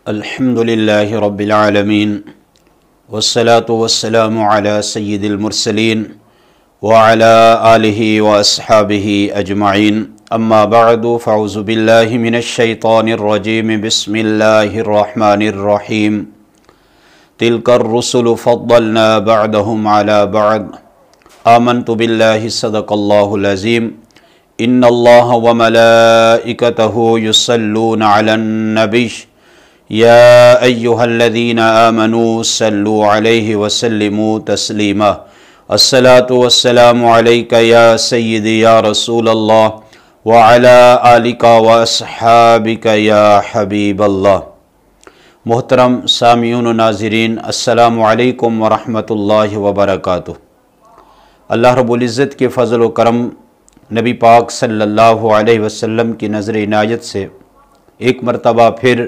अल्हम्दुलिल्लाहि रब्बिल आलमीन वस्सलातु वस्सलामु अला सय्यिदिल मुरसलीन व अला आलिहि व अस्हाबिहि अजमईन अम्मा बअदु फ़अऊज़ु बिल्लाहि मिनश शैतानिर रजीम बिस्मिल्लाहिर रहमानिर रहीम तिलकर रुसुलु फ़द्दलना बअदहुम अला बअद आमन्तु बिल्लाहि सदक़ल्लाहुल अज़ीम इन्नल्लाह व मलाइकतहु युसल्लूना अलन नबी या अय्युहल्लज़ीना आमनू सल्लु अलैहि वसल्लिमू तस्लीमा अस्सलातु वस्सलामु अलैका या सय्यिदी या रसूलल्लाह व अला आलिका व अस्हाबिका या हबीबल्लाह। मोहतरम सामिऊन नाज़रीन, अस्सलामु अलैकुम व रहमतुल्लाहि व बरकातुहू। अल्लाह रब्बुल इज़्ज़त के फ़ज़ल व करम, नबी पाक सल्लल्लाहु अलैहि वसल्लम की नज़र इनायत से एक मरतबा फिर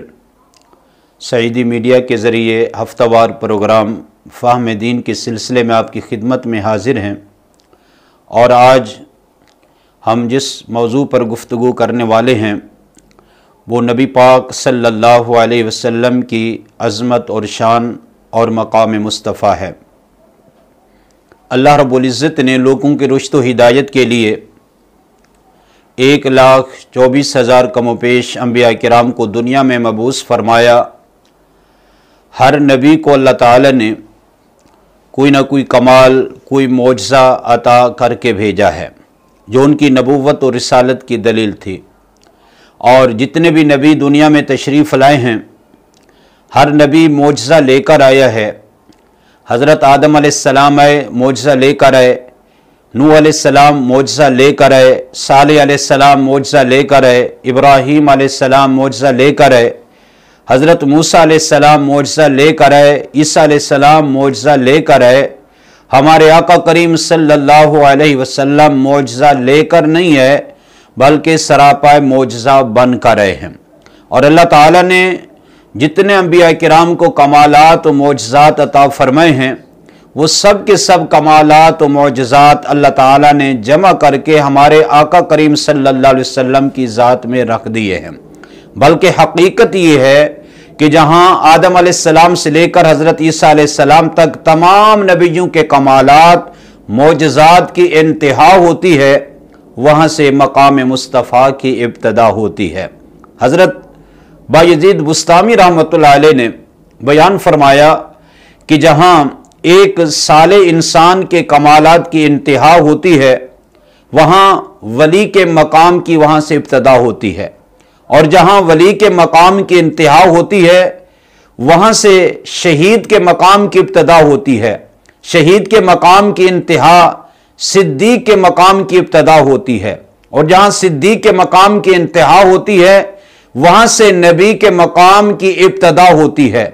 सईदी मीडिया के ज़रिए हफ्तावार प्रोग्राम फ़ाहम दीन के सिलसिले में आपकी खिदमत में हाज़िर हैं। और आज हम जिस मौजू पर गुफ्तगू करने वाले हैं वो नबी पाक सल्लल्लाहु अलैहि वसल्लम की अज़मत और शान और मकाम मुस्तफ़ा है। अल्लाह रब्बुल इज़्ज़त ने लोगों के रुश्द व हिदायत के लिए 1,24,000 कमोपेश अंबिया किराम को दुनिया में मबूस फरमाया। हर नबी को अल्लाह ताला ने कोई ना कोई कमाल, कोई मौजज़ा अता करके भेजा है जो उनकी नबूवत और रिसालत की दलील थी। और जितने भी नबी दुनिया में तशरीफ़ लाए हैं, हर नबी मौजज़ा लेकर आया है। हज़रत आदम अलैहिस्सलाम आए, मौजज़ा लेकर आए। नूह अलैहिस्सलाम मौजज़ा लेकर आए। सालेह अलैहिस्सलाम मौजज़ा लेकर आए। इब्राहीम अलैहिस्सलाम मौजज़ा लेकर आए। हज़रत मूसा अलैहिस्सलाम मौजज़ा लेकर आए। ईसा अलैहिस्सलाम मौजज़ा लेकर आए। हमारे आका करीम सल्लल्लाहु अलैहि वसल्लम मौजज़ा लेकर नहीं है बल्कि सरापाए मौजज़ा बन कर आए हैं। और अल्लाह ताला ने जितने अंबिया किराम को कमालात व मौजज़ात अता फरमाए हैं वो सब के सब कमालात व मौजज़ात अल्लाह ताला ने जमा करके हमारे आका करीम सल्लल्लाहु अलैहि वसल्लम की ज़ात में रख दिए हैं। बल्कि हकीकत ये है कि जहाँ आदम अलैहिस्सलाम से लेकर हज़रत ईसा अलैहिस्सलाम तक तमाम नबियों के कमालात मौजज़ात की इंतहा होती है, वहाँ से मकाम मुस्तफ़ा की इब्तदा होती है। हज़रत बायज़ीद बुस्तामी रहमतुल्लाह अलैह ने बयान फरमाया कि जहाँ एक साले इंसान के कमालात की इंतहा होती है, वहाँ वली के मकाम की वहाँ से इब्तदा होती है। और जहाँ वली के मकाम की इंतहा होती है, वहाँ से शहीद के मकाम की इब्तदा होती है। शहीद के मकाम की इंतहा सिद्दीक के मकाम की इब्तदा होती है। और जहाँ सिद्दीक के मकाम की इंतहा होती है, वहाँ से नबी के मकाम की इब्तदा होती है।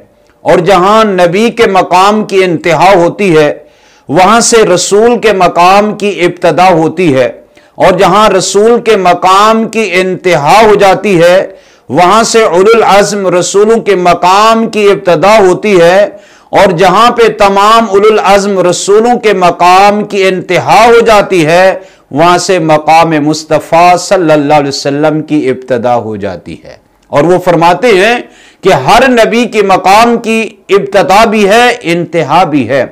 और जहाँ नबी के मकाम की इंतहा होती है, वहाँ से रसूल के मकाम की इब्तदा होती है। और जहाँ रसूल के मकाम की इंतहा हो जाती है, वहाँ से उलुल अज़्म रसूलों के मकाम की इब्तदा होती है। और जहाँ पे तमाम उलुल अज़्म रसूलों के मकाम की इंतहा हो जाती है, वहाँ से मकाम मुस्तफ़ा सल्लल्लाहु अलैहि वसल्लम की इब्तदा हो जाती है। और वो फरमाते हैं कि हर नबी के मकाम की इब्तदा भी है, इंतहा भी है,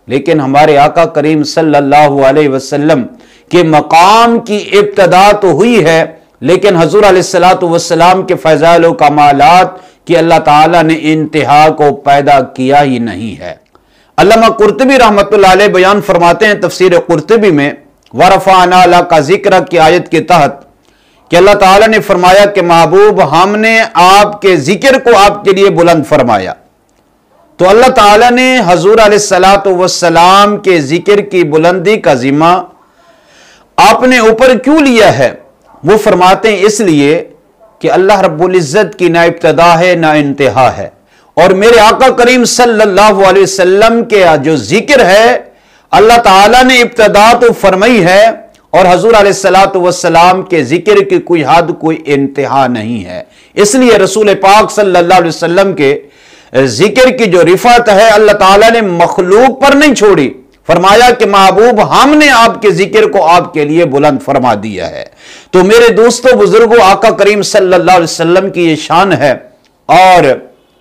लेकिन हमारे आका करीम सल्लल्लाहु अलैहि वसल्लम के मकाम की इब्तदा तो हुई है, लेकिन हजूर अलैहिस्सलातु वस्सलाम के फ़ज़ाइल व कमालात कि अल्लाह ताला ने इंतहा को पैदा किया ही नहीं है। अल्लामा कुर्तुबी रहमतुल्लाह अलैह बयान फरमाते हैं तफसीर कुर्तुबी में, वरफ़अना लका ज़िक्र की आयत के तहत कि अल्लाह ताला ने फरमाया कि महबूब, हमने आपके जिक्र को आपके लिए बुलंद फरमाया। तो अल्लाह ताला ने हजूर अलैहिस्सलातु वस्सलाम के जिक्र की बुलंदी का जिम्मा आपने ऊपर क्यों लिया है? वो फरमाते हैं इसलिए कि अल्लाह रब्बुल इज़्ज़त की ना इब्तदा है ना इंतहा है। और मेरे आका करीम सल्लल्लाहु अलैहि वसल्लम के जो जिक्र है, अल्लाह ताला ने इब्तदा तो फरमाई है और हजूर अलैहिस्सलातु वस्सलाम के जिक्र की कोई हद, कोई इंतहा नहीं है। इसलिए रसूल पाक सल्लल्लाहु अलैहि वसल्लम के जिक्र की जो रिफत है अल्लाह ताला ने मखलूक पर नहीं छोड़ी। फरमाया कि महबूब, हमने आपके जिक्र को आपके लिए बुलंद फरमा दिया है। तो मेरे दोस्तों बुजुर्गों, आका करीम सल्लल्लाहु अलैहि वसल्लम की ये शान है। और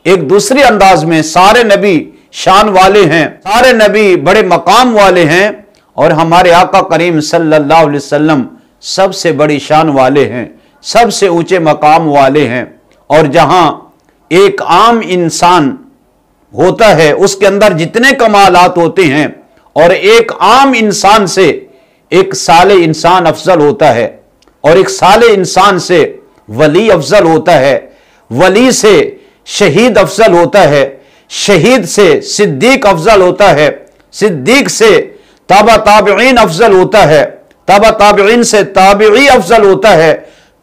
एक दूसरे अंदाज में सारे नबी शान वाले हैं, सारे नबी बड़े मकाम वाले हैं, और हमारे आका करीम सल्लल्लाहु अलैहि वसल्लम सबसे बड़ी शान वाले हैं, सबसे ऊंचे मकाम वाले हैं। और जहां एक आम इंसान होता है उसके अंदर जितने कमालात होते हैं, और एक आम इंसान से एक साले इंसान अफजल होता है, और एक साले इंसान से वली अफजल होता है, वली से शहीद अफजल होता है, शहीद से सिद्दीक अफजल होता है, सिद्दीक से ताबा ताबिईन अफजल होता है, ताबा ताबिईन से ताबिई अफजल होता है,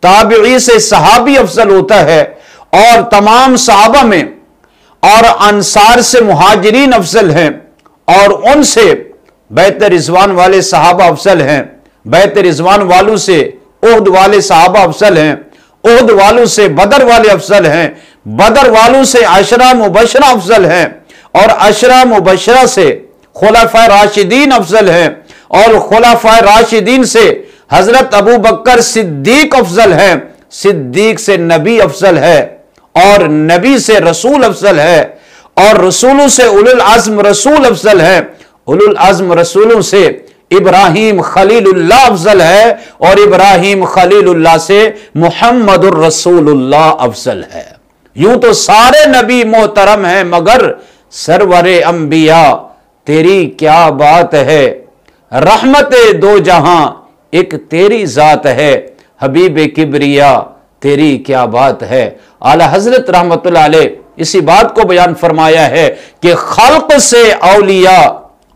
ताबिई से सहाबी अफजल होता है, और तमाम सहाबा में और अंसार से मुहाजिरीन अफजल हैं, और उनसे बैत रिजवान वाले सहाबा अफजल हैं, बैत रिजवान वालों से उहद वाले सहाबा अफजल हैं, उहद वालों से बदर वाले अफजल हैं, बदर वालों से अशरा मुबशरा अफजल हैं, और अशरा मुबशरा से खुलाफाए राशिदीन अफजल हैं, और खुलाफाए राशिदीन से हजरत अबू बकर सिद्दीक अफजल हैं, सिद्दीक से नबी अफजल है, और नबी से रसूल अफजल है, और रसूलों से उलुल आज़म रसूल अफजल है, उलुल आज़म रसूलों से इब्राहिम खलीलुल्लाह अफजल है, और इब्राहिम खलीलुल्लाह से मुहम्मदुर रसूलुल्लाह अफजल है। यूं तो सारे नबी मोहतरम हैं, मगर सरवरे अंबिया तेरी क्या बात है, रहमते दो जहां एक तेरी जात है, हबीब किबरिया तेरी क्या बात है। आला हजरत रहमतुल्लाह अलैह इसी बात को बयान फरमाया है कि खल्क से औलिया,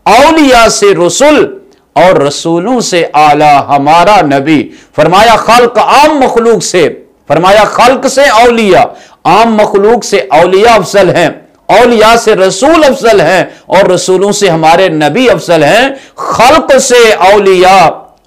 औलिया से रसूल, और रसूलों से आला हमारा नबी। फरमाया खल्क आम मखलूक से, फरमाया खल्क से औलिया, आम मखलूक से औलिया अफजल हैं, औलिया से रसूल अफजल हैं, और रसूलों से हमारे नबी अफजल हैं। खल्क से औलिया,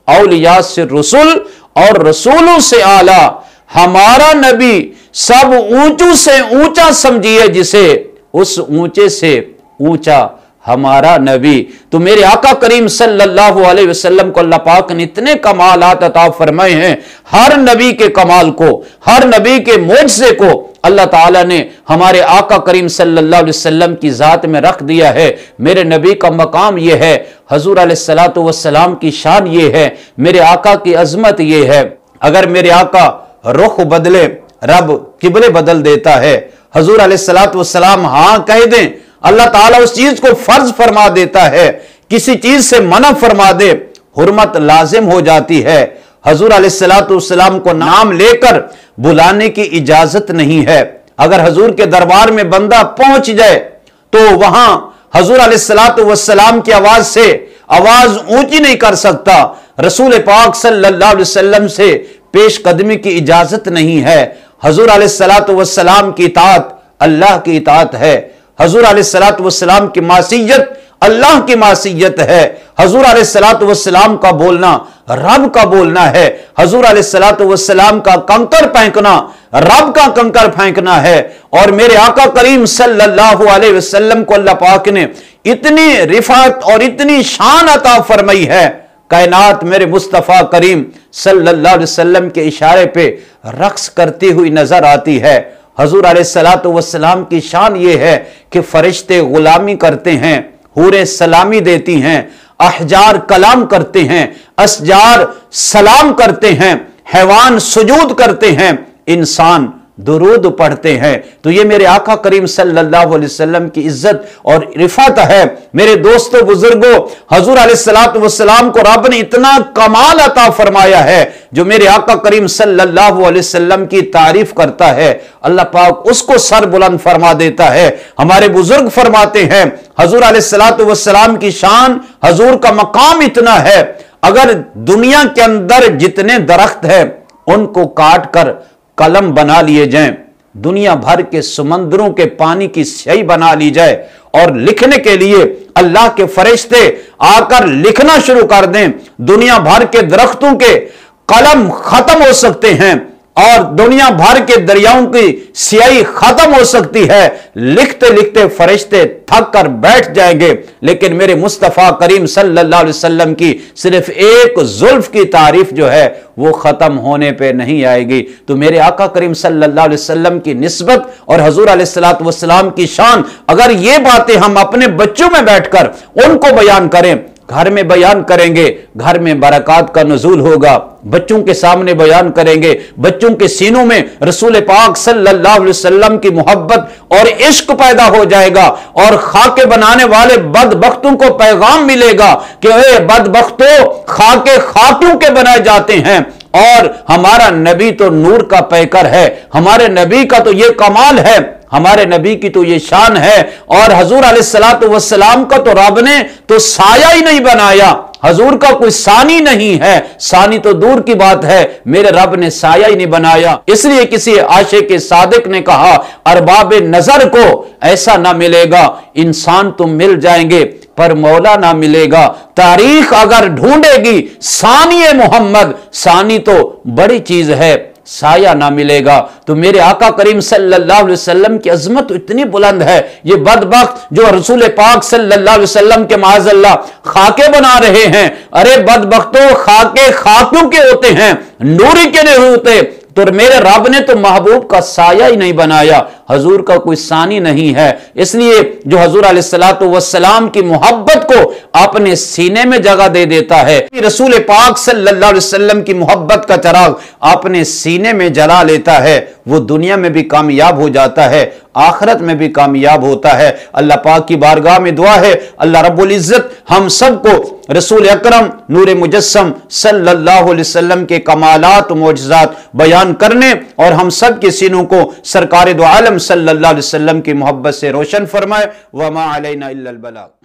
औलिया से रसूल, और रसूलों से आला हमारा नबी। सब ऊंचों से ऊंचा समझिए जिसे, उस ऊंचे से ऊंचा हमारा नबी। तो मेरे आका करीम सल्लल्लाहु अलैहि वसल्लम को अल्लाह पाक ने इतने कमालात अता फरमाए हैं। हर नबी के कमाल को, हर नबी के मोजज़े को अल्लाह ताला ने हमारे आका करीम सल्लल्लाहु अलैहि वसल्लम की जात में रख दिया है। मेरे नबी का मकाम यह है, हजूर अलैहिस्सलातु वस्सलाम की शान यह है, मेरे आका की अजमत यह है। अगर मेरे आका रुख बदले, रब किबले बदल देता है। हजूर अलैहिस्सलातु वस्सलाम हाँ कह दें, अल्लाह ताला उस चीज को फर्ज फरमा देता है, किसी चीज से मना फरमा दे, हुर्मत लाजिम हो जाती है। हजूर अलैहिस्सलातु वस्सलाम को नाम लेकर बुलाने की इजाजत नहीं है। अगर हजूर के दरबार में बंदा पहुंच जाए तो वहां हजूर अलैहिस्सलातु वस्सलाम की आवाज से आवाज ऊंची नहीं कर सकता। रसूल पाक सल्लल्लाहु अलैहि वसल्लम से पेश कदमी की इजाजत नहीं है। हजूर अलैहिस्सलातु वस्सलाम की इताअत अल्लाह की इताअत है। हजूर अलैहिस्सलातु वस्सलाम की मासियत अल्लाह की मासियत है। हजूर अलैहिस्सलातु वस्सलाम का बोलना रब का बोलना है। हजूर अलैहिस्सलातु वस्सलाम का कंकर फेंकना रब का कंकर फेंकना है। और मेरे आका करीम सल्लल्लाहु अलैहि वसल्लम को अल्लाह पाक ने इतनी रिफात और इतनी शान अता फरमाई है, कायनात मेरे मुस्तफ़ा करीम सल्लल्लाहु अलैहि वसल्लम के इशारे पे रक्स करती हुई नजर आती है। हजूर अलैहिस्सलातु वस्सलाम की शान ये है कि फरिश्ते गुलामी करते हैं, हूरें सलामी देती हैं, अहजार कलाम करते हैं, असजार सलाम करते हैं, हैवान सुजूद करते हैं, इंसान दुरूद पढ़ते हैं। तो ये मेरे आका करीम सल्लल्लाहु अलैहि वसल्लम की इज्जत और रिफात है। मेरे दोस्तों बुजुर्गों, हजूर अलैहिस्सलातु वस्सलाम को रब ने इतना कमाल अता फरमाया है, जो मेरे आका करीम सल्लल्लाहु अलैहि वसल्लम की तारीफ करता है, अल्लाह पाक उसको सर बुलंद फरमा देता है। हमारे बुजुर्ग फरमाते हैं हजूर अलैहिस्सलातु वस्सलाम की शान, हजूर का मकाम इतना है, अगर दुनिया के अंदर जितने दरख्त हैं उनको काट कर कलम बना लिए जाएं, दुनिया भर के समंदरों के पानी की स्याही बना ली जाए और लिखने के लिए अल्लाह के फरिश्ते आकर लिखना शुरू कर दें, दुनिया भर के दरख्तों के कलम खत्म हो सकते हैं, और दुनिया भर के दरियाओं की स्याही खत्म हो सकती है, लिखते लिखते फरिश्ते थक कर बैठ जाएंगे, लेकिन मेरे मुस्तफा करीम सल्लल्लाहु अलैहि वसल्लम की सिर्फ एक जुल्फ की तारीफ जो है वो खत्म होने पे नहीं आएगी। तो मेरे आका करीम सल्लल्लाहु अलैहि वसल्लम की निस्बत और हुजूर अलैहिस्सलातु वस्सलाम की शान, अगर ये बातें हम अपने बच्चों में बैठकर उनको बयान करें, घर में बयान करेंगे, घर में बरकत का नुज़ूल होगा। बच्चों के सामने बयान करेंगे, बच्चों के सीनों में रसूल पाक सल्लल्लाहु अलैहि वसल्लम की मोहब्बत और इश्क पैदा हो जाएगा और खाके बनाने वाले बदबख्तों को पैगाम मिलेगा कि ए बदबख्तों, खाके खाकियों के बनाए जाते हैं और हमारा नबी तो नूर का पैकर है, हमारे नबी का तो यह कमाल है, हमारे नबी की तो ये शान है। और हजूर अलैहिस्सलातु वस्सलाम का तो रब ने तो साया ही नहीं बनाया, हजूर का कोई सानी नहीं है, सानी तो दूर की बात है, मेरे रब ने साया ही नहीं बनाया। इसलिए किसी आशिक सादिक ने कहा, अरबाब नजर को ऐसा ना मिलेगा, इंसान तो मिल जाएंगे पर मौला ना मिलेगा। तारीख अगर ढूंढेगी सानी मोहम्मद, सानी तो बड़ी चीज है, साया ना मिलेगा। तो मेरे आका करीम सल्लल्लाहु अलैहि वसल्लम की अजमत तो इतनी बुलंद है, ये बदबख्त जो रसूल पाक सल्लल्लाहु अलैहि वसल्लम के माज़अल्लाह खाके बना रहे हैं, अरे बदबख्तों, खाके खाकियों के होते हैं, नूरी के नहीं होते। तो मेरे रब ने तो महबूब का साया ही नहीं बनाया, हजूर का कोई सानी नहीं है। इसलिए जो हजूर अलैहिस्सलातु वस्सलाम की मोहब्बत को अपने सीने में जगह दे देता है, रसूल पाक सल्लल्लाहु अलैहि वसल्लम की मोहब्बत का चिराग अपने सीने में जला लेता है, वो दुनिया में भी कामयाब हो जाता है, आखिरत में भी कामयाब होता है। अल्लाह पाक की बारगाह में दुआ है, अल्लाह रब्बुल इज्जत हम सबको रसूल अकरम नूर मुजस्सम सल्लल्लाहु अलैहि वसल्लम के कमालात मोजज़ात बयान करने और हम सब के सीनों को सरकार दो आलम सल्लल्लाहु अलैहि वसल्लम की मोहब्बत से रोशन फरमाए। वमा अलैना इल्लल बलाग।